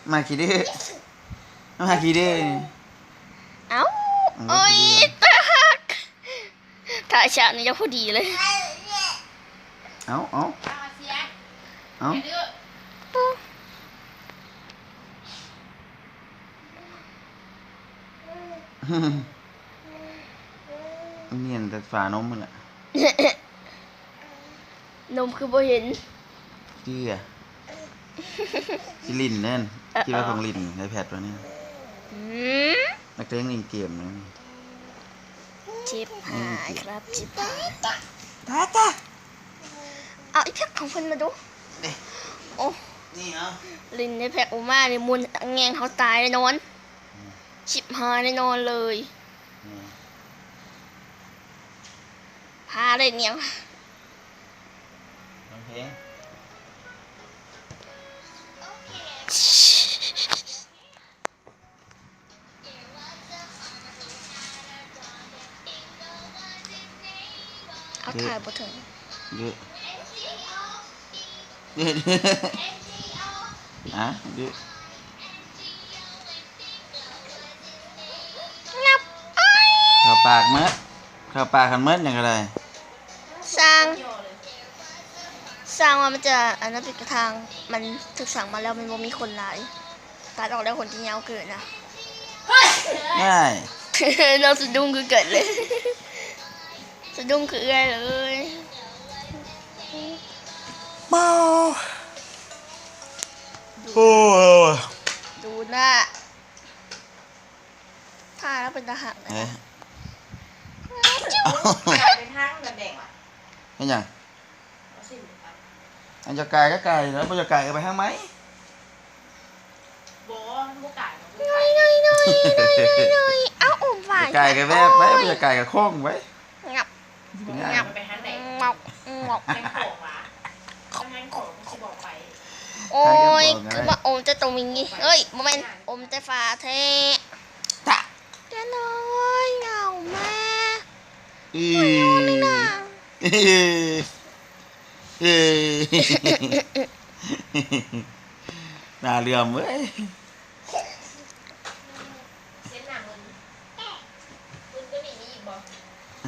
มาขี้ดื้อมาขี้ดื้อเอ้าโอ้ยตาหักถ่ายฉากนี้จะพอดีเลยเอาเนียนแต่ฝานมมันแหละนมคือบ่เห็นเจือจิลินแน่นคิดว่าของลินไอแพดวะเนี่ยนักเล่นลินเกมนะชิปหายครับชิปหายตาเอาอีแพ็คของเพิ่นมาดูโอ้นี่เอาลินในแพ็คออกมาเนี่ยมุนแงงเขาตายแน่นอนชิปหายแน่นอนเลยพาเลยเนี่ยเพลงเอาถ่ายบ่ถึงเยอะอ่ะเยอะงับเข้าปากมัดเข้าปากกันมัดอย่างไรสร้างว่ามันจะอันนั้นเป็นกระทางมันถูกสั่งมาแล้วมันบ่มีคนหลายตัดออกแล้วคนที่ยาวเกินนะได้ เราสะดุ้งคือเกิดเลยสะดุ้งคืออะไรเลยเมาโอ้ดูหน้าท่าแล้วเป็นทหารนะเป็นห้างแบบแดงอ่ะเป็นยังอันจะไก่ก็ไก่แล้วพอจะไก่ก็ไปห้างไหมโบ้ลูกไก่น้อยเอ้าอมฝ่ายไก่ก็แวบไว้พอจะไก่ก็โค้งไว้งับงับไปห้างไหนงอกงอกแห้งโขกวะแห้งโขกที่บอกไปโอ้ยคือว่าอมจะตรงนี้เฮ้ยโมเมนต์อมจะฟ้าเทตะเจ้าน้อยเหงาแม่น่าเลื่อมเว้ย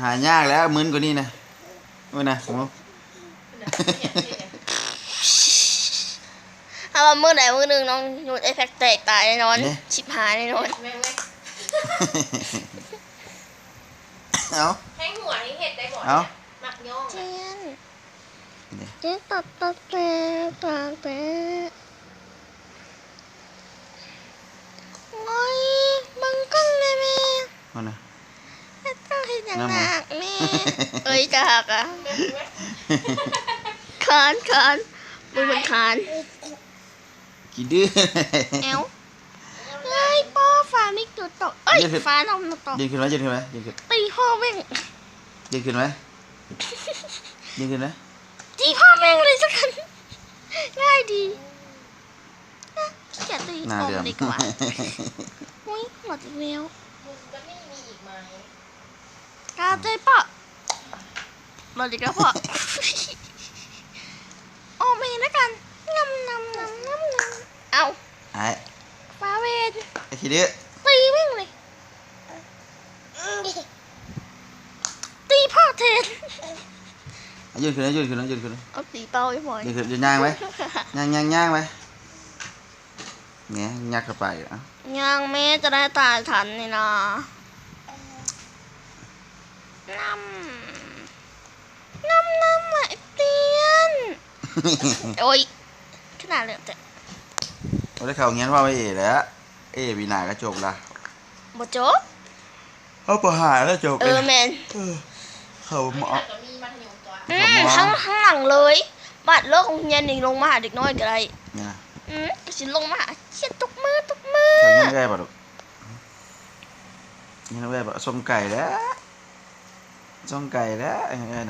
หายากแล้วมึนกว่านี้นะมึนนะผมถ้าว่ามือไหนมือหนึ่งน้องยูดเอฟเฟกต์แตกตายแน่นอนชิบหายแน่นอนเอาแห้งหัวนี่เห็ดได้หมดหมักย่องเจนตัดแต่โอ้ยบังกล้องเลยแม่มันนะต้องเห็นอย่างหนักแม่เอ้ยจะหักอ่ะคานมือมันคานกี่ดื้อเอวเฮ้ยป้อฟ้ามิกจุดตกเอ้ยฟ้านมตกยืนขึ้นไหมยืนขึ้นไหมยืนขึ้นตีพ่อแม่งยืนขึ้นไหมยืนขึ้นไหมตีพ่อแม่งเลยสักคันง่ายดีแกตีอมดีกว่าอุ้ยหลอดแมวกาใจปะหลอดอีกแล้วปะโอ้ไม่แล้วกันงำเอาไอ้ฟ้าเวนไอ้ทีเดียวตีแม่งเลยตีพ่อเทนยืนขึ้นเอาตีเป้าไอ้หมอยยืนขึ้นยืนย่างไว้ย่างไว้เนี่ยยักเข้าไปอ่ะย่างแม่จะได้ตายทันนี่นะน้ำไอ้เตียนโอ้ยขนาดเลยแต่เราได้ข่าวเงี้ยว่าไปแล้ววีนาก็จบละบ่จบเขาประหารแล้วจบแมนเขาหมอข้างหลังเลยบัดเลิกของเฮียนนี่ลงมาหาเด็กน้อยก็ได้สิลงมาหาเขียนตุกมือเขาเงี้ยได้ป่ะลูกเงี้ยได้ป่ะส้มไก่แล้ว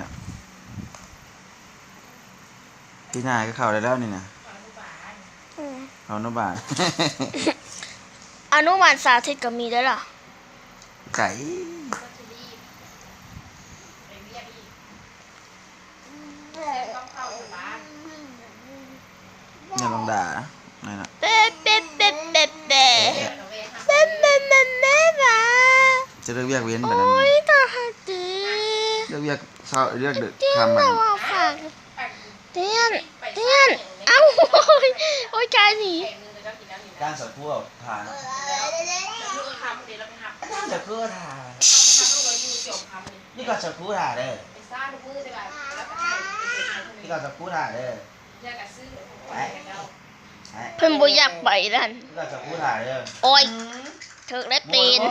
น่ะพี่นายก็เข้าได้แล้วนี่นะอนุบาลอนุบาลสาธิตก็มีได้หรอไก่เนี่ยลองด่าอะไรนะเป๊ะ จะเลือกเวียกเว้นแบบนั้น โอ้ยตาหักดี เลือกเวียกเช้าเลือกดึก เตี้ยน ทำมั แต่ น ว่าฝากเตี้ยนเตี้ยนเอ้าโอ้ยใจหนี แข่งนึงเลยก็กินน้ำอยู่ กา นะ รสับพวกทาน แล้วลูกคำเดี๋ยวเราไปหับ จะเพื่อทาน ทำลูกเราอยู่จบคำเลย นี่ก็จะพูดทานเด้อ ไปซ่าลูกมือได้แบบแล้วก็ให้ไปเด็กๆคน นี่ นี้ ก็จะพูดทานเด้อ เรียกกับซื้อไปกันแล้ว เพิ่นบ่อยากไปนั่น นี่ก็จะพูดทานเด้อ โอ้ยถึกได้ตีน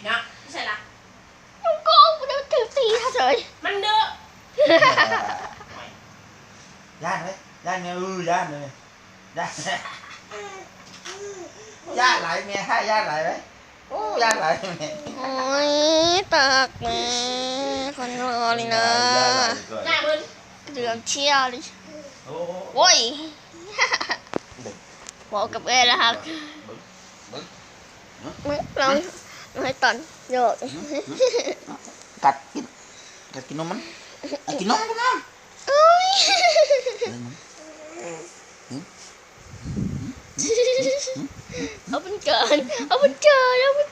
นะไม่ใช่ละ น้องโกงบ่ได้ถึกตีซะเฉย มันเด้อย่ านไหมย่านเนี่ยย่านเลยย่านย่านไหลเมียให้ย่านไหลไหมโอ้ย่านไหลเมีย โอ้ยตากแม่คนรอเลยนะ หน้ามึน เหลืองเชี่ยวเลย โอ้ โอ้ยบอกกับแม่แล้วครับลองให้ตอนโยก กัดกินนมมันกินนมกินนม โอ้ยเอาเป็นเกินเอาเป็นเกินเอาเป็น